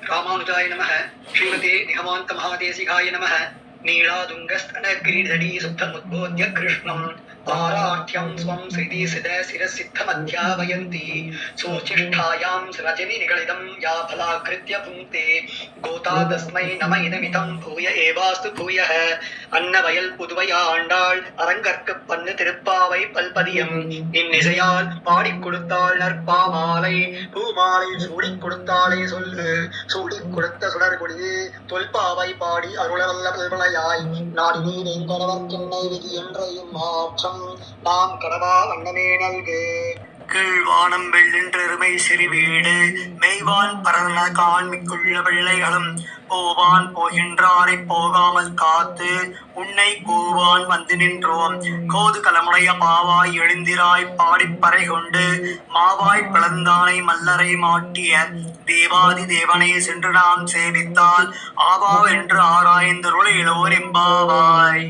रामानुजाय नमः। श्रीमते निगमान्त महादेशिकाय नमः। नीलादुङ्गस्तनगिरिधरी सुप्तमुद्बोध्य कृष्णम् पारार्थ्यं स्वं श्रीति शिरसिद्धमध्यापयन्ति सुचिष्ठायां रजनि निगलितं या फलाकृत्य पुङ्क्ते गोता तस्मै नम इदमितं भूय एवास्तु भूयः अन्नवयल पुதுவையா ஆண்டாள் அரங்கற்கு பண்ணு திருப்பாவை பல்பதியம் இன்னிசையால் பாடிக் கொடுத்தாள் நற்பாமாலை பூமாலை சூடிக் கொடுத்தாளே சொல்லு சூடிக் கொடுத்த சுடர்கொடியே தொல்பாவை பாடி அருளவல்ல பல்வளையாய் நாடி நீரின் கடவர்க்கிண்ணை விதி என்றையும் மாற்றம் நாம் கடவா வண்ணமே நல்கு கீழ்வானம் வெள்ளென்றெருமை சிறுவீடு மெய்வான் பரதன காண்மிக்குள்ள பிள்ளைகளும் போவான் போகின்றாரை போகாமல் காத்து உன்னை கூவான் வந்து நின்றோம் கோது கலமுடைய பாவாய் எழுந்திராய் பாடிப்பறை கொண்டு மாவாய் பிளந்தானை மல்லரை மாட்டிய தேவாதி தேவனை சென்று நாம் சேவித்தால் ஆவாவென்று ஆராய்ந்தருளிலோர் எம்பாவாய்.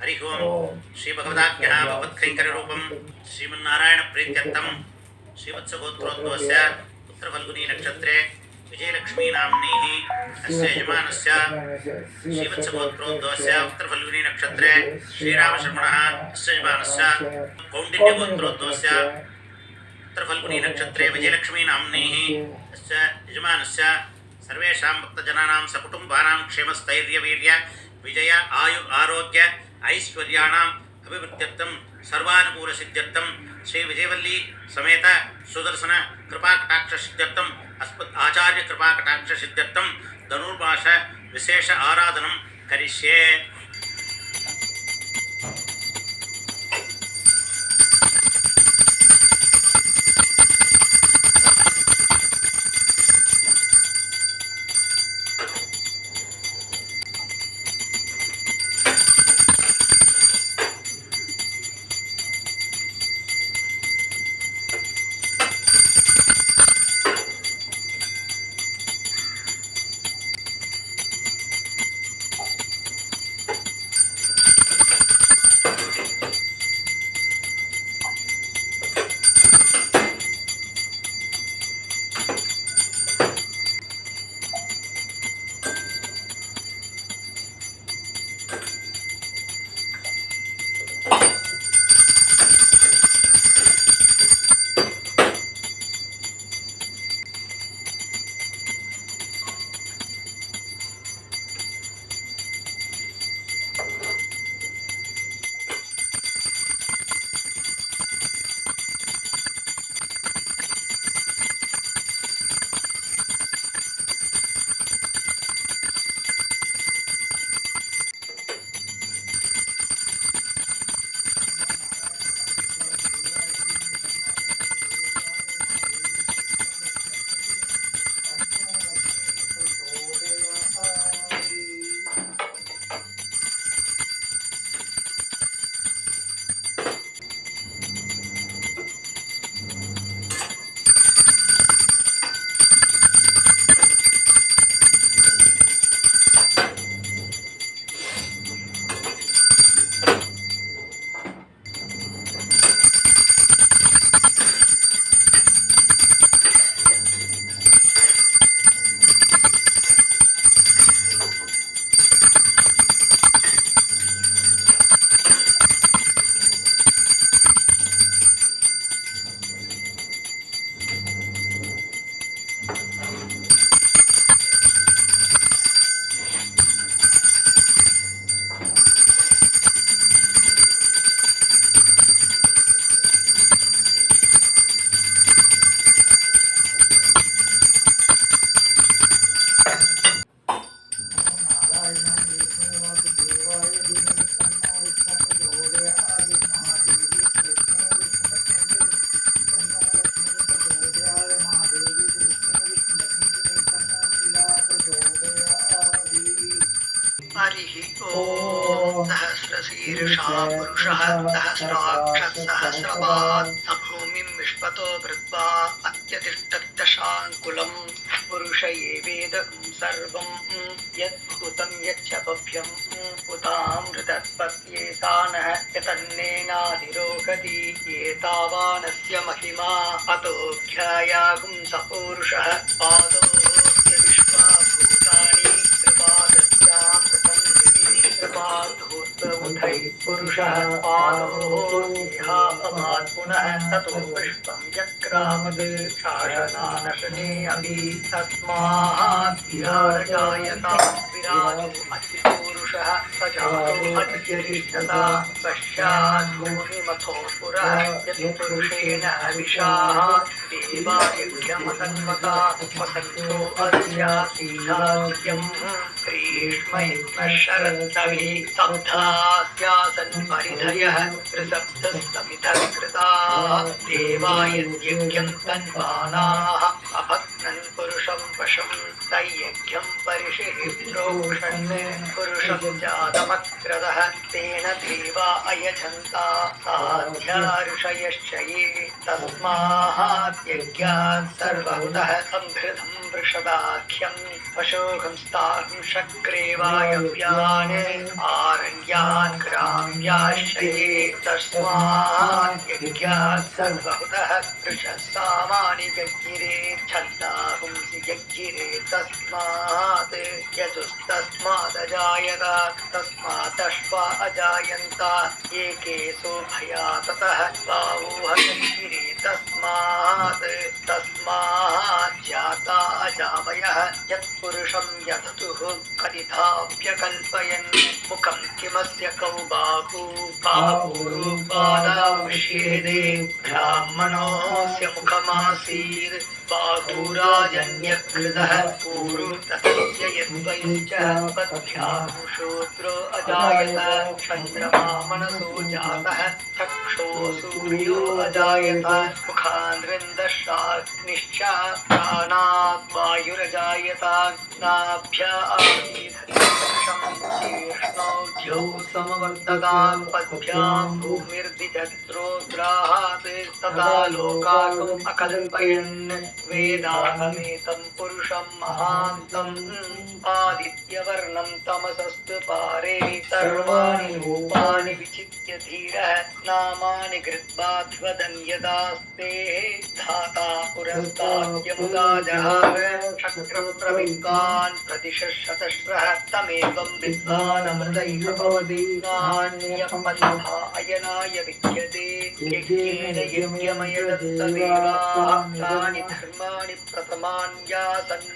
हरि ओम श्री भगवदाख्या भगवत्कैंकर्यरूपं श्रीमन्नारायण प्रीत्यर्थं श्रीवत्सगोत्रोद्भवस्य पुत्रफल्गुनी नक्षत्रे विजयलक्ष्मी नाम्नीः अस्य यजमानस्य श्रीवत्सगोत्रोद्भवस्य पुत्रफल्गुनी नक्षत्रे श्रीरामशर्मणः अस्य यजमानस्य कौण्डिन्यगोत्रोद्भवस्य पुत्रफल्गुनी नक्षत्रे विजयलक्ष्मी नाम्नीः अस्य यजमानस्य सर्वेषां भक्तजनानां सकुटुम्बानां क्षेमस्थैर्यवीर्य विजय आयु आरोग्य ऐश्वर्याणाम् अभिवृद्ध्यर्थं सर्वानुकूल सिद्ध्यर्थं श्री विजयवल्ली समेत सुदर्शन कृपाकटाक्ष सिद्ध्यर्थं अस्मत् आचार्य कृपाकटाक्ष सिद्ध्यर्थं धनुर्मास विशेष आराधनं करिष्ये. ॐ सहस्रशीर्षा पुरुषः सहस्राक्षः सहस्रपात् स भूमिं विश्वतो भृत्वा अत्यतिष्ठत्तशाङ्कुलम् पुरुष एवेदं सर्वं यद्भूतं यच्च भव्यं उतामृतत्पस्येषानः यतन्नेनाधिरोहति एतावानस्य महिमा अतोऽख्यायाहुं स पुरुषः पादोऽस्य विश्वाभूतानि कृपादस्यामृतं दिवि कृपाधूतमुखै पुरुषः पादोऽहापमात् पुनः ततो विश्वं यक्रामद् शासनानशने अपि तस्माद् विराजो अतिपुरुषः स जातो अतिरिष्टता पश्चाद्भूमिमथो पुरः यत्पुरुषेण हविषाः देवायज्ञमतन्वता वसन्तो अस्यासीधाद्यम् ग्रीष्मैष्मशरत्तविः सप्तास्यासन् परिधयः ऋसप्तस्तमिधकृताः देवायज्ञं तन्वानाः अभक्नन् पुरुषं वशं तयज्ञं परिषिः प्रोक्षन् पुरुषं जातमक्रदः तेन देवा अयजन्ता साध्या ऋषयश्च ये तस्माद्यज्ञात् सर्वहुतः संहृतं वृषदाख्यं पशोघं स्थानं शक्रे वायव्यान् आरण्यान् ग्राम्याश्च ये तस्माद्यज्ञात् सर्वहुतः वृषसामानि यज्ञिरे छन्दाहुंसि यज्ञिरे तस्मात् यजुस्तस्मादजायत तस्मादश्वा अजायन्त ये केशो भया ततः बाहुहयज्ञिरे तस्मात् जाता अजावयः यत्पुरुषं यततुः कथिताभ्यकल्पयन् मुखं किमस्य कौ बाहुरूपादामुष्येदे ब्राह्मणोऽस्य मुखमासीत् बाहुराजन्यकृतः पूर्वतस्य यद्वयुश्च पद्भ्यां शूद्रो अजायत चन्द्रमा मनसो जातः चक्षो सूर्यो अजायत मुखान्द्रिन्दशाग्निश्च प्राणात् वायुरजायत नाभ्या शीर्ष्णौ समवर्ततान् पद्भ्यां भूमिर्दिजत्रोद्राहात् तदा लोकागम् अकल्पयन् वेदाहमेतं पुरुषं महान्तम् आदित्यवर्णं तमसस्तु पारे सर्वाणि रूपाणि विचित्य धीरः नामानि कृत्वाध्वदन् यदास्ते धाता पुरस्ताद्यमुदा जहार शक्रं प्रविद्वान् प्रतिशतश्रः तमेवं विद्वानमृतैः भवति नान्यपन्था अयनाय विद्यते यज्ञेन यज्ञमयदत्तदेवाः तानि धर्माणि प्रथमान्यासन्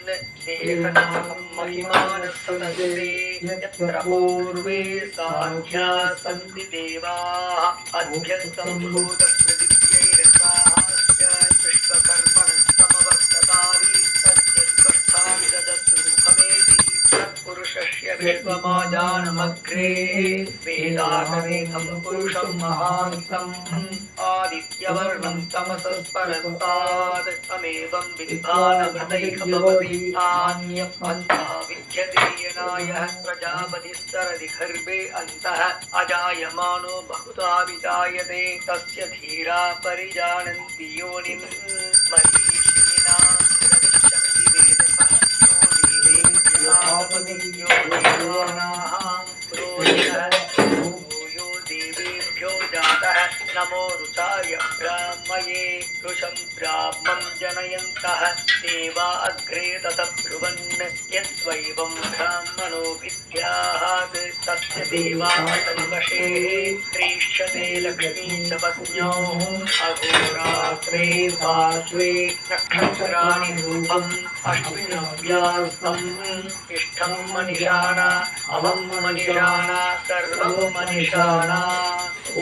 देहनां महिमानस्तदस्ते यत्र पूर्वे साङ्ख्या सन्ति देवाः अभ्यस्तम्भूतप्रदित्यैरसाश्च विश्वकर्मणः समवर्ततानि तस्य स्पष्टानि ददतु मुखमेति तत्पुरुषस्य विश्वमाजानमग्रे वेदागमेतं पुरुषं महान्तम् आदित्यवर्णं तमसस्परस्तात् तमेवं विद्वानमृतैः भवति नान्यपन्था विद्यते यनाय प्रजापतिस्तरति गर्भे अन्तः अजायमानो बहुधा विजायते तस्य धीरा परिजानन्ति योनिं मरीषीणां प्रविशन्ति यो देवेभ्यो जातः नमो रुचाय ब्राह्मये ऋषं ब्राह्मं जनयन्तः देवा अग्रे ततः ब्रुवन् यद्वैवं ब्राह्मणो विद्यात् तस्य देवातन्वशे क्रीष्यते लक्ष्मी च पत्न्योः अहोरात्रे पार्श्वे नक्षत्राणि रूपम् अश्विनव्यास्तम् इष्टं मनिषाणा अवं मनिषाणा सर्वं मनिषाणा ॐ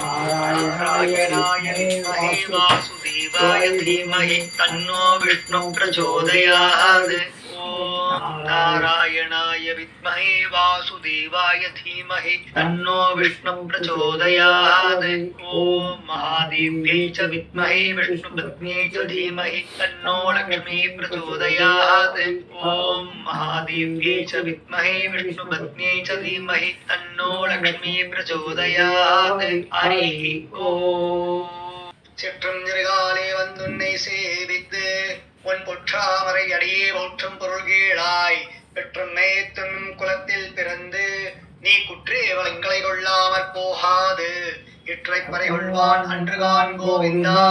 नारायणाय विद्महे वासुदेवाय धीमहि तन्नो विष्णुः प्रचोदयात् ॐ नारायणाय विद्महे वासुदेवाय धीमहि तन्नो विष्णु प्रचोदयात्। ॐ महादेव्यै च विद्महे विष्णुपत्न्यै च धीमहि तन्नो लक्ष्मी प्रचोदयात्। ॐ महादेव्यै च विद्महे विष्णुपत्न्यै च धीमहि तन्नो लक्ष्मी प्रचोदयात्। हरिः ॐ। சிற்றஞ்சிறுகாலே வந்துன்னை சேவித்து உன் பொற்றாமரை அடியே போற்றும் பொருள்கீழாய் பெற்றுன்னை துண்ணும் குலத்தில் பிறந்து நீ குற்றேவலங்களை கொள்ளாமற் போகாது இற்றை பறை கொள்வான் அன்றுகான் கோவிந்தா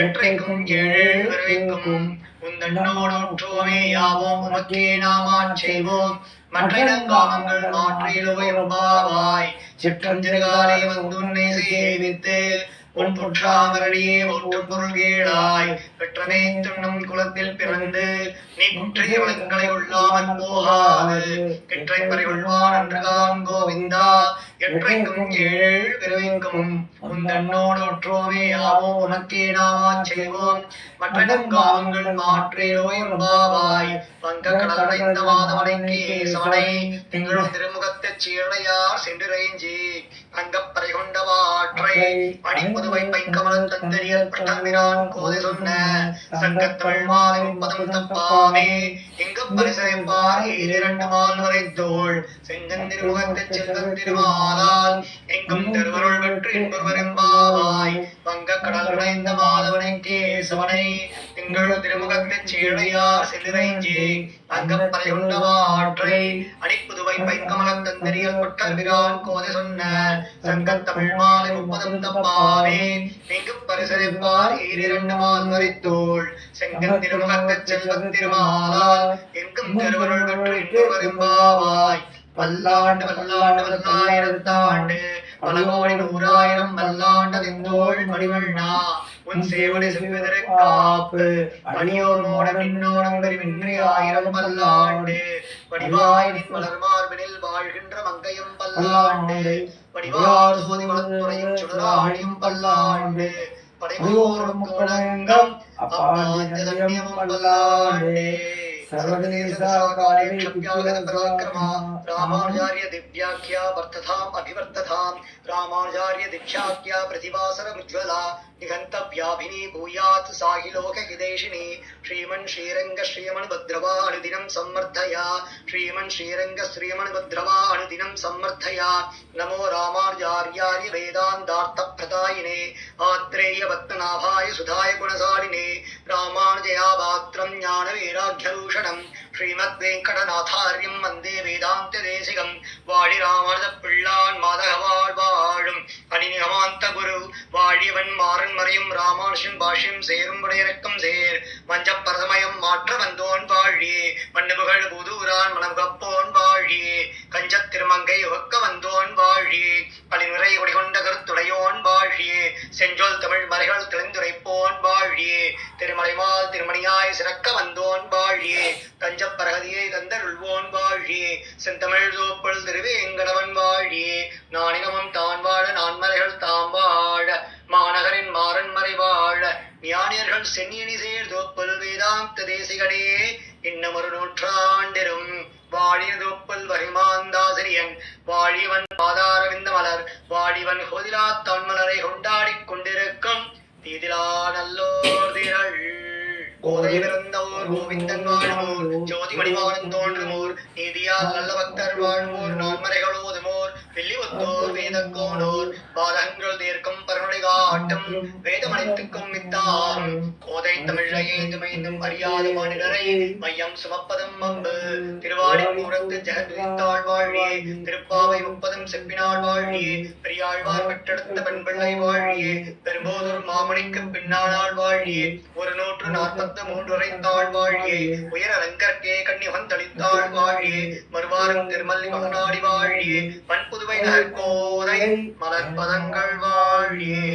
எற்றைக்கும் ஏழு விரைக்கும் உந்தன்னோடு ஒற்றுவோமே யாவோம் உனக்கே நாமாச் செய்வோம் மற்றிடங்காமங்கள் மாற்றிலுவாய் சிற்றஞ்சிறுகாலே வந்துன்னை சேவித்து உன் பொற்றாமரடியே ஒற்றும் பொருள்கீழாய் பெற்றனை துண்ணும் குலத்தில் பிறந்து நீ குற்றிய வளங்களை கொள்ளாமல் போகாது கெற்றை பறை கொள்வான் அன்றுகான் கோவிந்தா எற்றைக்கும் ஏழு பிறவிக்கும் உந்தன்னோடு ஒற்றோமே ஆவோம் உனக்கே நாமாச் செய்வோம் மற்றிடங்காமங்கள் மாற்றிலுவாய் வங்க கடலடைந்த மாதவனைக்கு சவனை திங்களும் திருமுகத்தைச் சீரணையார் சென்றிறைஞ்சி அங்கப்பறை கொண்டவாற்றை அடிப்புதுவை பைக்கமலத் தந்தரியல் பட்டமிரான் கோதை சொன்ன சங்கத்தமிழ் மாலை முப்பதம் தப்பாமே எங்கும் பரிசரைப்பார் இரண்டு மால் வரைத்தோள் செங்கந்திரு முகத்தைச் செல்வத் திருமாலால் எங்கும் திருவருள் பெற்று என்பவரெம்பாவாய் வங்க கடல் உடைந்த மாதவனை கேசவனை திங்கள் திருமுகத்தைச் சீழையார் செல்லிறைஞ்சி அங்கப்பறை கொண்டவாற்றை அடிப்புதுவை பைக்கமலத் தந்தரியல் பட்டமிரான் கோதை சொன்ன சங்கத்தமிழ் மாலை முப்பதம் தப்பாமே எங்கும் பரிசரைப்பார் இரண்டு மால் வரைத்தோள் செங்கன் திருமுகத்தைச் செல்வத் திருமாலால் எங்கும் திருவருள் பெற்று என்பவரெம்பாவாய் பல்லாண்டு பல்லாண்டு பல்லாயிரத்தாண்டு பல கோடி நூறாயிரம் பல்லாண்டு நின்றோள் மணிவண்ணா உன் சேவடி செல்வதற்கு காப்பு பணியோர் மோடம் இன்னோடம் பெருமின்றி ஆயிரம் பல்லாண்டு வடிவாய் நின் மலர் மார்பினில் வாழ்கின்ற மங்கையும் பல்லாண்டு வடிவார் சோதி வளத்துறையும் சுடராழியும் பல்லாண்டு படைவோரும் கோணங்கம் அப்பாஞ்சதன்யமும் பல்லாண்டு रामानुजार्य दिव्याख्या वर्तथाम अभिवर्तथाम रामानुजार्य दिव्याख्या प्रतिभासर उज्ज्वला निगंतव्याभिनी भूयात् साहि लोक हिदेशिनी श्रीमन् श्रीरंग श्रीमन् भद्रवा अनुदिनं सम्वर्धया श्रीमन् श्रीरंग श्रीमन् भद्रवा अनुदिनं सम्वर्धया नमो रामानुजार्यार्य वेदान्तार्थ प्रदायिने आत्रेय पद्मनाभाय सुधाय गुणशालिने रामानुजया पात्रं ज्ञान वैराग्यभूषणं श्रीमद्वेंकटनाथार्यं वन्दे वेदान्त தேசிகம் வாழி ராமானுஜ பிள்ளான் மாதகவாழ் வாழும் அணிநிகமாந்த குரு வாழியவன் மாறன் மறையும் ராமானுஷன் பாஷ்யம் சேரும் உடையரக்கம் சேர் மஞ்சப்பரதமயம் மாற்ற வந்தோன் வாழியே மண்ணுபுகள் புதூரான் மனமுகப்போன் வாழியே கஞ்சத் திருமங்கை உகக்க வந்தோன் வாழியே பழிமுறை குடிகொண்ட கருத்துடையோன் வாழியே செஞ்சொல் தமிழ் மறைகள் தெளிந்துரைப்போன் வாழியே திருமலைமால் திருமணியாய் சிறக்க வந்தோன் வாழியே தஞ்சப்பரகதியை தந்தருள்வோன் வாழியே செந்தமிழ் தோப்பல் திருவேங்கடவன் வாழியே நானிகமம் தான் வாழ நான்மறைகள் தாம் வாழ மாநகரின் மாறன் மறை வாழ ஞானியர்கள் சென்னியணி சேர் தோப்பல் வேதாந்த தேசிகடே இன்னமொரு நூற்றாண்டிரும் வாழிய தோப்பல் வரிமாந்தாசிரியன் வாழிவன் பாதாரவிந்த மலர் வாழிவன் கோதிலா தன்மலரை கொண்டாடிக் கொண்டிருக்கும் தீதிலா நல்லோர் திரள் கோதை பிறந்தோர் கோவிந்தன் வாழ்வோர் ஜோதி மணிவானன் தோன்றுமோர் நீதியால் நல்ல பக்தர் வாழ்வோர் நான்மறைகள் ஓதுமோர் வெள்ளி ஒத்தோர் வேதக்கோனோர் பாதகங்கள் தீர்க்கும் பரனுடை காட்டும் வேதமனைத்துக்கும் மித்தாம் கோதை தமிழையேந்துமைந்தும் அறியாத மாநிலரை மையம் சுமப்பதம் அம்பு திருவாடி மூரத்து ஜெகத்வித்தாள் வாழ்வியே திருப்பாவை முப்பதும் செப்பினாள் வாழ்வியே பெரியாழ்வார் பெற்றெடுத்த பெண் பிள்ளை வாழ்வியே பெரும்போதூர் மாமணிக்கு பின்னாளாள் வாழ்வியே 143 உரைத்தாள் வாழியே உயர் அலங்கற்கே கன்னிவந்தளித்தாள் வாழியே மறுவாரம் திருமல்லி மகனாடி வாழியே மண்புதுவை நகர்கோதை மலர்பதங்கள் வாழியே.